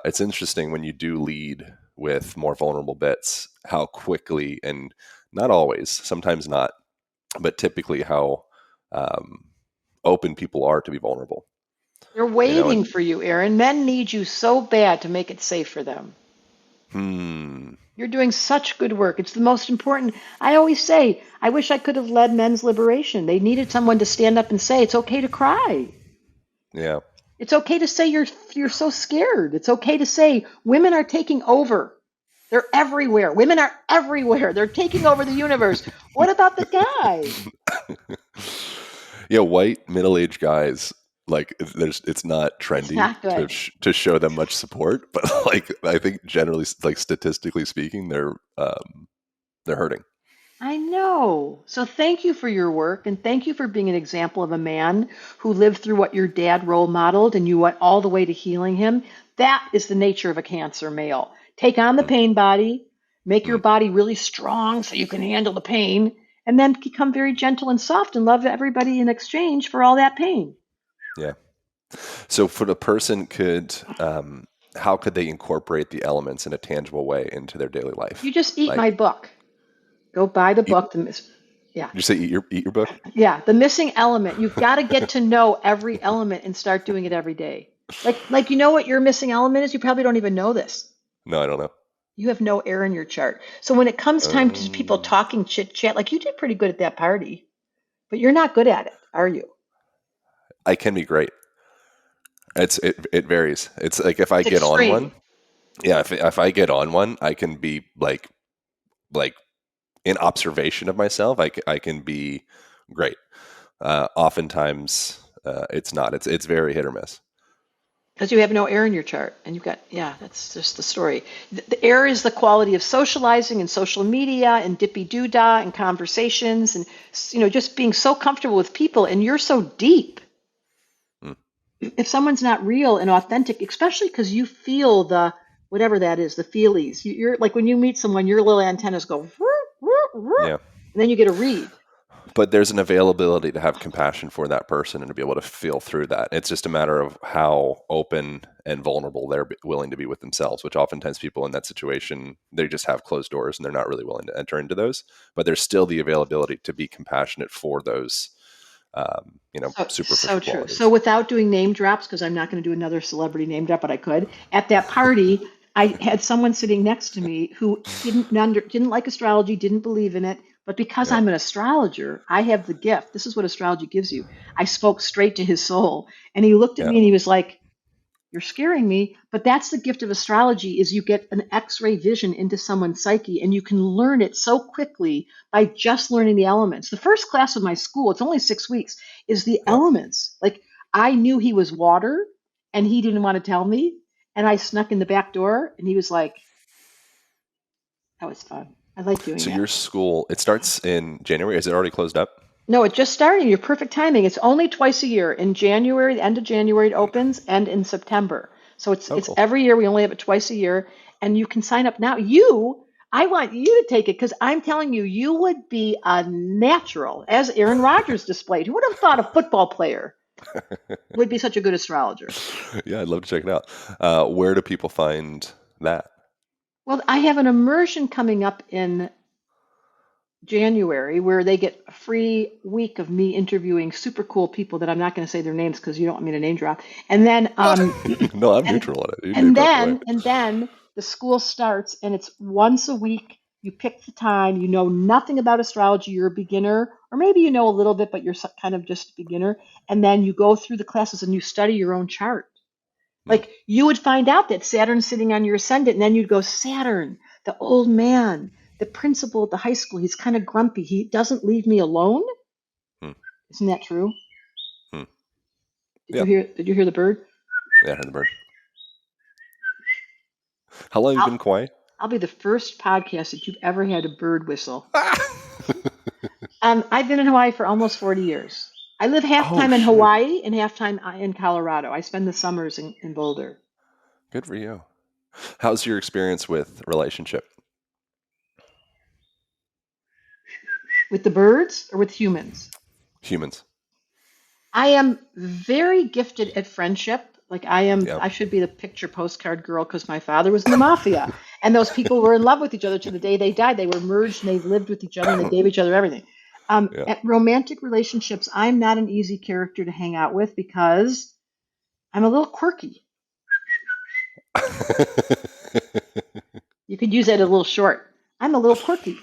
It's interesting when you do lead with more vulnerable bits, how quickly, and not always, sometimes not, but typically how um, open people are to be vulnerable. They're And waiting for you, Aaron. Men need you so bad to make it safe for them. hmm, You're doing such good work. It's the most important. I always say, I wish I could have led men's liberation. They needed someone to stand up and say, it's okay to cry. yeah, It's okay to say you're so scared. It's okay to say women are taking over. They're everywhere. Women are everywhere. They're taking over the universe. What about the guy? yeah, white middle-aged guys, like it's not It's trendy not good. to show them much support, but like I think generally, like statistically speaking, they're hurting. I know. So thank you for your work and thank you for being an example of a man who lived through what your dad role modeled and you went all the way to healing him. That is the nature of a Cancer male. Take on the Mm, pain body, make your mm, body really strong so you can handle the pain, and then become very gentle and soft and love everybody in exchange for all that pain. yeah. So for the person how could they incorporate the elements in a tangible way into their daily You life? just eat Like, my book. Go buy the eat, book. Yeah. did you say eat your book? Yeah, the missing element. You've got to get to know every element and start doing it every day. Like you know what your missing element is? You probably don't even know this. No, I don't know. You have no air in your chart. So when it comes time to people Um, talking chit chat, like you did pretty good at that party, but you're not good at it, are you? I can be great. It varies. It's like if I It's get on one, extreme. yeah. If I get on one, I can be like in observation of myself. I can be great. Oftentimes, it's not. It's very hit or miss. Because you have no air in your chart. And you've got, yeah, that's just the story. The air is the quality of socializing and social media and dippy doo dah and conversations and, just being so comfortable with people. And you're so deep. Mm, If someone's not real and authentic, especially because you feel the whatever that is, the feelies. You're like when you meet someone, your little antennas go, "Whoop, whoop, whoop," yeah. and then you get a read. But there's an availability to have compassion for that person and to be able to feel through that. It's just a matter of how open and vulnerable they're willing to be with themselves, which oftentimes people in that situation, they just have closed doors and they're not really willing to enter into those. But there's still the availability to be compassionate for those, So superficial true. So qualities. without doing name drops, because I'm not going to do another celebrity name drop, but I could. At that party, I had someone sitting next to me who didn't like astrology, didn't believe in it, but because Yeah. I'm an astrologer, I have the gift. This is what astrology gives you. I spoke straight to his soul, and he looked at Yeah. me and he was like, "You're scaring me." But that's the gift of astrology is you get an X-ray vision into someone's psyche and you can learn it so quickly by just learning the elements. The first class of my school, it's only 6 weeks, is the Yeah. elements. Like I knew he was water and he didn't want to tell me. And I snuck in the back door and he was like, that was fun. I like doing So that. your school, it starts in January. Is it already closed up? No, it just started. Your perfect timing. It's only twice a year. In January, the end of January, it opens, and in September. So it's Oh, it's cool. every year. We only have it twice a year, and you can sign up now. I want you to take it because I'm telling you, you would be a natural, as Aaron Rodgers displayed. Who would have thought a football player would be such a good astrologer? Yeah, I'd love to check it out. Where do people find that? Well, I have an immersion coming up in January where they get a free week of me interviewing super cool people that I'm not going to say their names because you don't want me to name drop. And then No, I'm and neutral on it. You name and drop away. then the school starts and it's once a week. You pick the time. You know nothing about astrology. You're a beginner, or maybe you know a little bit, but you're kind of just a beginner. And then you go through the classes and you study your own chart. Hmm. Like you would find out that Saturn's sitting on your ascendant, and then you'd go, Saturn. The old man, the principal at the high school, he's kind of grumpy. He doesn't leave me alone. Hmm. Isn't that true? Hmm. Did Yeah. you hear? Did you hear the bird? Yeah, I heard the bird. How long have you I'll been quiet? I'll be the first podcast that you've ever had a bird whistle. Ah! I've been in Hawaii for almost 40 years. I live half Oh, time in shoot. Hawaii and half time in Colorado. I spend the summers in Boulder. Good for you. How's your experience with relationship? With the birds or with humans? Humans. I am very gifted at friendship. Like Yeah. I should be the picture postcard girl because my father was in the mafia, and those people were in love with each other to the day they died. They were merged and they lived with each other and they gave each other everything. Yeah. At romantic relationships, I'm not an easy character to hang out with because I'm a little quirky. You could use that a little short. I'm a little quirky.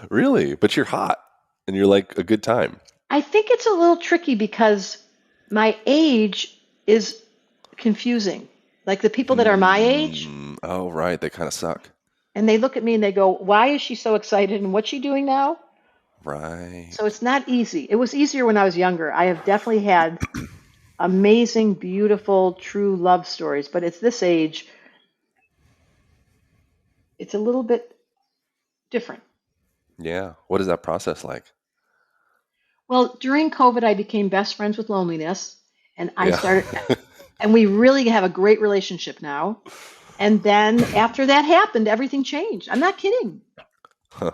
Really? But you're hot and you're like a good time. I think it's a little tricky because my age is confusing. Like the people that are my age, Oh, right. They kind of suck. and they look at me and they go, "Why is she so excited? And what's she doing now?" Right. So it's not easy. It was easier when I was younger. I have definitely had amazing, beautiful, true love stories, but it's this age, it's a little bit different. Yeah. What is that process like? Well, during COVID, I became best friends with loneliness, and I Yeah. started, and we really have a great relationship now. And then after that happened, everything changed. I'm not kidding. Huh.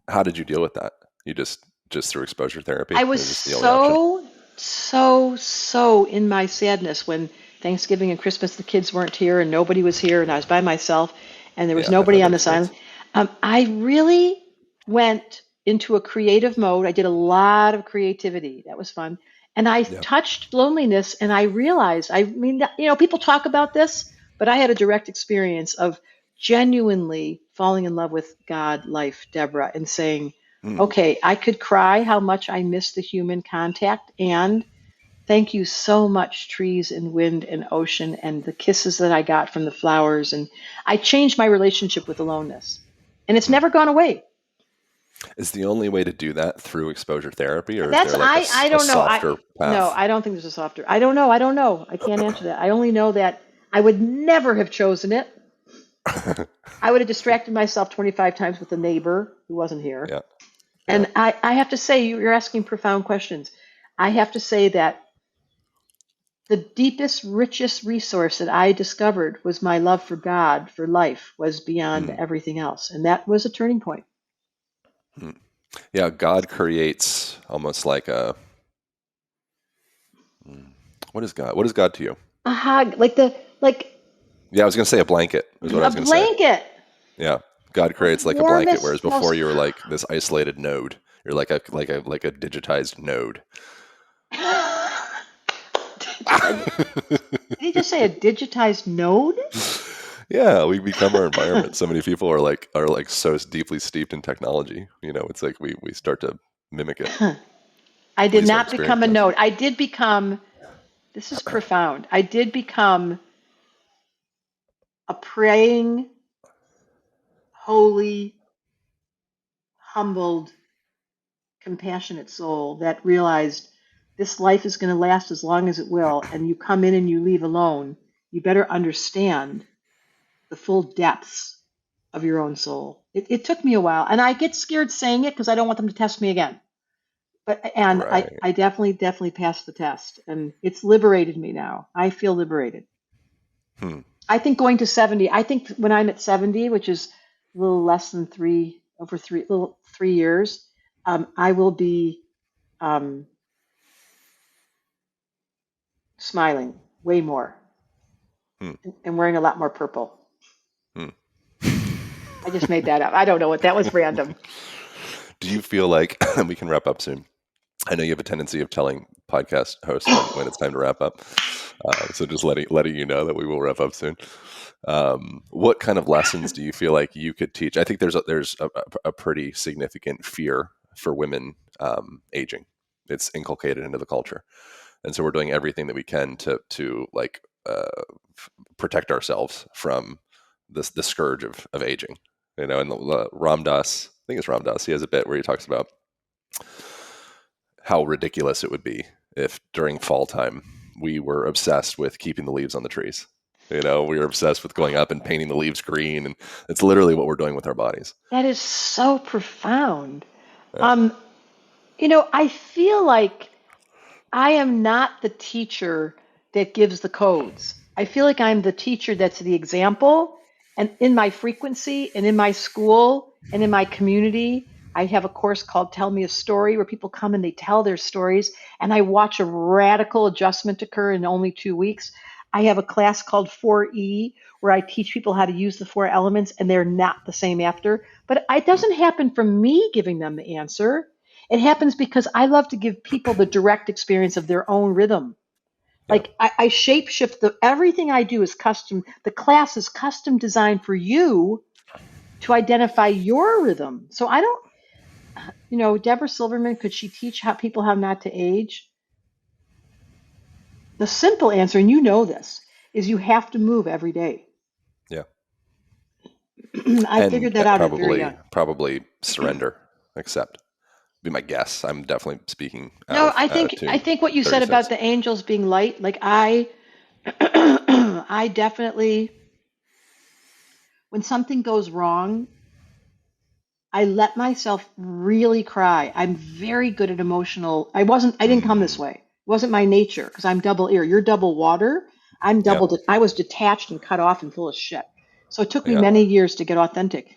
How did you deal with that? You just through exposure therapy? I was Is this the only option? so in my sadness when Thanksgiving and Christmas the kids weren't here and nobody was here and I was by myself and there was Yeah, I've had nobody that on this island. experience. I really went into a creative mode. I did a lot of creativity. That was fun. And I Yeah. touched loneliness and I realized, I mean, people talk about this, but I had a direct experience of genuinely falling in love with God, life, Deborah, and saying, Mm. okay, I could cry how much I miss the human contact, and thank you so much, trees and wind and ocean, and the kisses that I got from the flowers. And I changed my relationship with aloneness, and it's Mm. never gone away. Is the only way to do that through exposure therapy, or is That's there like I a don't know. softer No, path? I don't think there's a softer. I don't know. I can't answer that. I only know that I would never have chosen it. I would have distracted myself 25 times with a neighbor who wasn't here. Yeah. Yeah. And I have to say, you're asking profound questions. I have to say that the deepest, richest resource that I discovered was my love for God, for life, was beyond Mm. everything else. And that was a turning point. Mm. Yeah. God creates almost like a. Mm. What is God? What is God to you? A hug, like Yeah, I was going to say a blanket is what I a was going to say. blanket, Yeah. God the creates like a blanket, whereas warmest, before most. you were like this isolated node. You're like a digitized node. Did he just say a digitized node? Yeah, we become our environment. So many people are like so deeply steeped in technology. It's like we start to mimic it. I At did least our not become experience a does. node. I did become, this is profound. I did become a praying, holy, humbled, compassionate soul that realized this life is going to last as long as it will, and you come in and you leave alone. You better understand the full depths of your own soul. It took me a while, and I get scared saying it because I don't want them to test me again. But and Right. I definitely passed the test, and it's liberated me now. I feel liberated. Hmm. I think going to 70. I think when I'm at 70, which is a little less than little 3 years, I will be um, smiling way more Hmm. and wearing a lot more purple. Hmm. I just made that up. I don't know what that was random. Do you feel like we can wrap up soon? I know you have a tendency of telling podcast hosts when it's time to wrap up. So just letting you know that we will wrap up soon. What kind of lessons do you feel like you could teach? I think there's a pretty significant fear for women aging. It's inculcated into the culture, and so we're doing everything that we can to like protect ourselves from the scourge of aging. And Ram Dass, I think it's Ram Dass, he has a bit where he talks about how ridiculous it would be if during fall time we were obsessed with keeping the leaves on the trees. We were obsessed with going up and painting the leaves green, and it's literally what we're doing with our bodies. That is so profound. Yeah. I feel like I am not the teacher that gives the codes. I feel like I'm the teacher that's the example. And in my frequency and in my school and in my community, I have a course called Tell Me a Story where people come and they tell their stories. And I watch a radical adjustment occur in only 2 weeks. I have a class called 4E where I teach people how to use the 4 elements, and they're not the same after. But it doesn't happen from me giving them the answer. It happens because I love to give people the direct experience of their own rhythm. Yeah. Like I shape shift everything I do is custom. The class is custom designed for you to identify your rhythm. So I don't, Debra Silverman, could she teach how people how not to age? The simple answer, and you know this, is you have to move every day. Yeah. I figured that out at very young. Probably surrender, accept. Be my guess. I'm definitely speaking. I think what you said about the angels being light, like I definitely, when something goes wrong, I let myself really cry. I'm very good at emotional. I didn't come this way. It wasn't my nature because I'm double air. You're double water. I'm double. Yeah. I was detached and cut off and full of shit. So it took me many years to get authentic.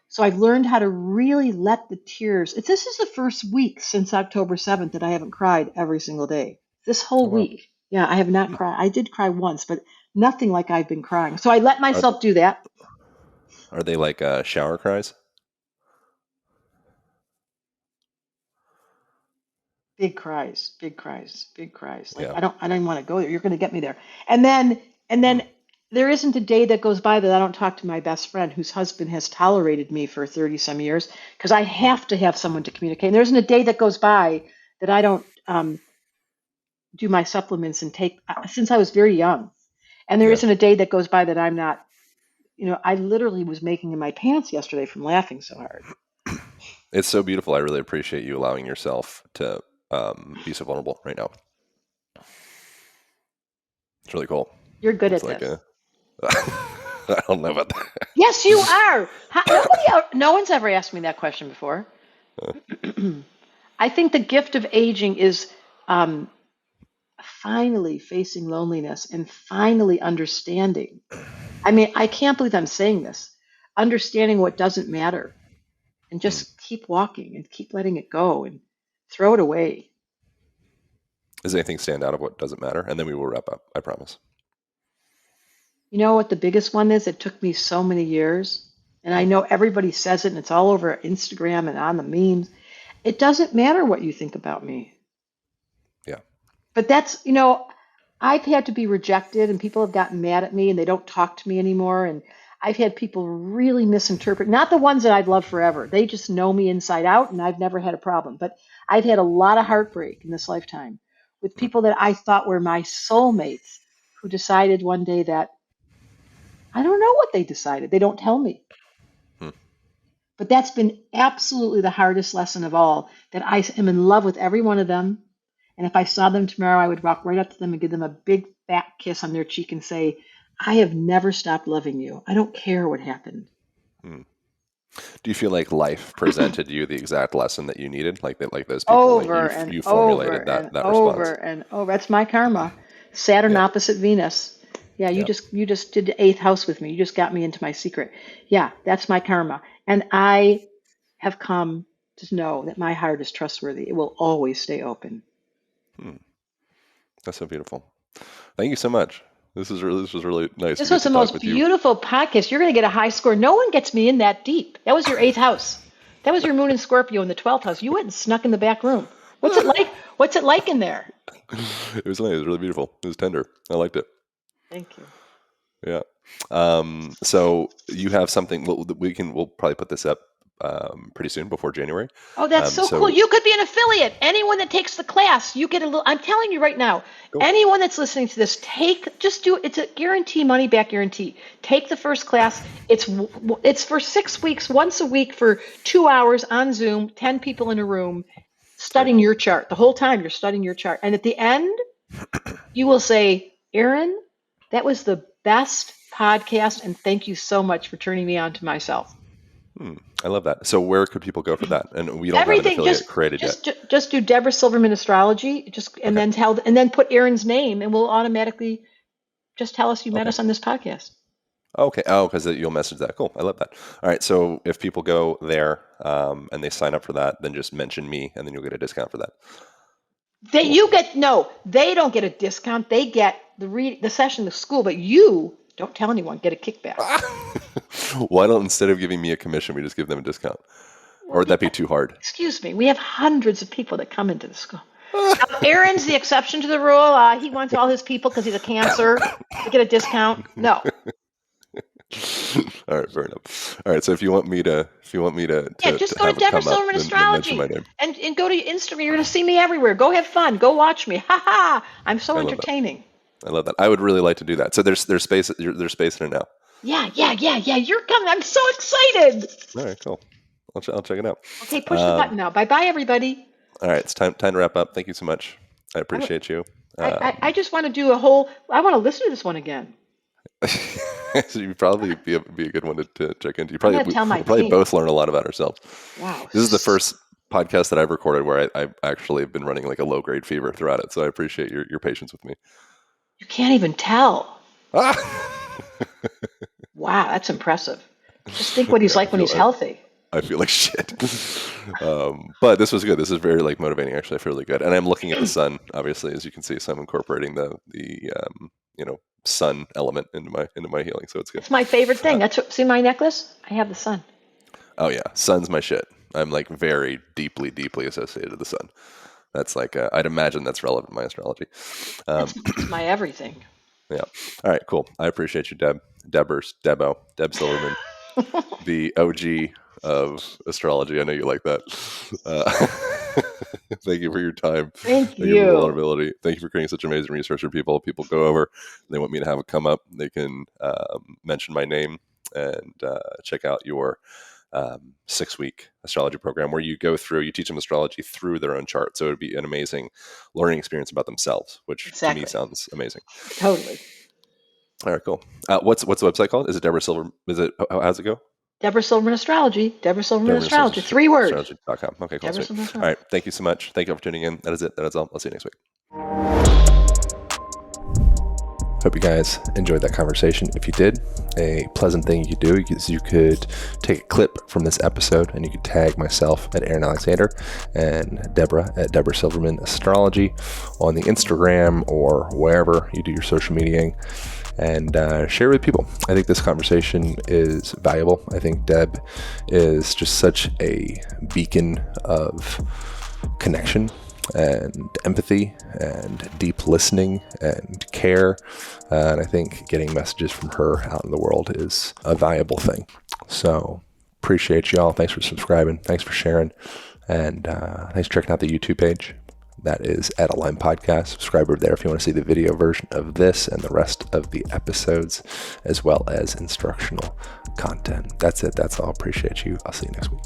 So I've learned how to really let the tears. This is the first week since October 7th that I haven't cried every single day. This whole week. Yeah, I have not cried. I did cry once, but nothing like I've been crying. So I let myself do that. Are they like shower cries? Big cries, big cries, big cries. Like I don't even want to go there. You're going to get me there. And then there isn't a day that goes by that I don't talk to my best friend whose husband has tolerated me for 30 some years because I have to have someone to communicate. And there isn't a day that goes by that I don't do my supplements and take since I was very young. And there isn't a day that goes by that I'm not, I literally was making in my pants yesterday from laughing so hard. It's so beautiful. I really appreciate you allowing yourself to be so vulnerable right now. It's really cool. You're good at this. I don't know about that. Yes, you are. No one's ever asked me that question before. I think the gift of aging is finally facing loneliness and finally understanding. I mean, I can't believe I'm saying this. Understanding what doesn't matter and just keep walking and keep letting it go and throw it away. Does anything stand out of what doesn't matter? And then we will wrap up, I promise. You know what the biggest one is? It took me so many years. And I know everybody says it and it's all over Instagram and on the memes. It doesn't matter what you think about me. Yeah. But that's, I've had to be rejected and people have gotten mad at me and they don't talk to me anymore. And I've had people really misinterpret, not the ones that I've loved forever. They just know me inside out and I've never had a problem. But I've had a lot of heartbreak in this lifetime with people that I thought were my soulmates who decided one day that I don't know what they decided. They don't tell me. But that's been absolutely the hardest lesson of all, that I am in love with every one of them. And if I saw them tomorrow, I would walk right up to them and give them a big fat kiss on their cheek and say, I have never stopped loving you. I don't care what happened. Do you feel like life presented you the exact lesson that you needed? Like those people, over like and you formulated over that and response? over and over. That's my karma. Saturn opposite Venus. Yeah, you just did the 8th house with me. You just got me into my secret. Yeah, that's my karma. And I have come to know that my heart is trustworthy. It will always stay open. That's so beautiful. Thank you so much. This was really nice. This was the most beautiful podcast. You're going to get a high score. No one gets me in that deep. That was your 8th house. That was your moon in Scorpio in the 12th house. You went and snuck in the back room. What's it like? What's it like in there? It was nice. It was really beautiful. It was tender. I liked it. Thank you. Yeah. So you have something. We'll probably put this up pretty soon, before January. Oh, that's so cool. You could be an affiliate. Anyone that takes the class, you get a little, I'm telling you right now, Cool. anyone that's listening to this, just do it. It's a guarantee, money back guarantee. Take the first class. It's for 6 weeks, once a week for 2 hours on Zoom, 10 people in a room, studying your chart. The whole time you're studying your chart. And at the end, you will say, Aaron, that was the best podcast, and thank you so much for turning me on to myself. I love that. So where could people go for that? And we don't Everything, have an affiliate created yet. Just do Debra Silverman Astrology, and then put Aaron's name, and we'll automatically just tell us you met us on this podcast. Okay. Oh, because you'll message that. Cool. I love that. All right. So if people go there and they sign up for that, then just mention me, and then you'll get a discount for that. They don't get a discount. They get the session of school, but you don't tell anyone. Get a kickback. Why don't, instead of giving me a commission, we just give them a discount? Or would that be too hard? Excuse me. We have hundreds of people that come into the school. Aaron's the exception to the rule. He wants all his people because he's a Cancer to get a discount. No. All right, fair enough. All right, so if you want me to just go to Debra Silverman Astrology and go to Instagram. You're going to see me everywhere. Go have fun. Go watch me. Ha ha! I'm so entertaining. I love that. I would really like to do that. So there's space in it now. Yeah. You're coming. I'm so excited. All right, cool. I'll check it out. Okay, push the button now. Bye, everybody. All right, it's time to wrap up. Thank you so much. I appreciate you. I just want to do I want to listen to this one again. So you'd probably be a good one to check into. We'll probably both learn a lot about ourselves. Wow. This is the first podcast that I've recorded where I've actually been running like a low-grade fever throughout it. So I appreciate your patience with me. You can't even tell. Wow, that's impressive. Just think what he's like when he's healthy. I feel like shit. But this was good. This is very motivating. Actually, I feel really good. And I'm looking at the sun, obviously, as you can see. So I'm incorporating the sun element into my healing. So it's good. It's my favorite thing. See my necklace? I have the sun. Oh yeah, sun's my shit. I'm very deeply associated with the sun. That's I'd imagine that's relevant in my astrology. That's my everything. Yeah. All right. Cool. I appreciate you, Deb Silverman, the OG of astrology. I know you like that. Thank you for your time. Thank you. For your vulnerability. Thank you for creating such amazing resource for people. People go over, they want me to have it come up. They can mention my name and check out your 6-week astrology program where you teach them astrology through their own chart. So it would be an amazing learning experience about themselves, which to me sounds amazing. Totally. All right, cool. What's the website called? Is it Debra Silverman? How's it go? Debra Silverman Astrology. Debra Silverman Astrology. 3 words. Astrology.com. Okay, cool. All right. Thank you so much. Thank you for tuning in. That is it. That is all. I'll see you next week. Hope you guys enjoyed that conversation. If you did, a pleasant thing you could do is you could take a clip from this episode and you could tag myself at Aaron Alexander and Debra at Debra Silverman Astrology on the Instagram or wherever you do your social mediaing, and share with people. I think this conversation is valuable. I think Deb is just such a beacon of connection and empathy and deep listening and care. And I think getting messages from her out in the world is a valuable thing. So appreciate y'all. Thanks for subscribing. Thanks for sharing. And thanks for checking out the YouTube page. That is at Align Podcast. Subscribe over there if you want to see the video version of this and the rest of the episodes, as well as instructional content. That's it. That's all. Appreciate you. I'll see you next week.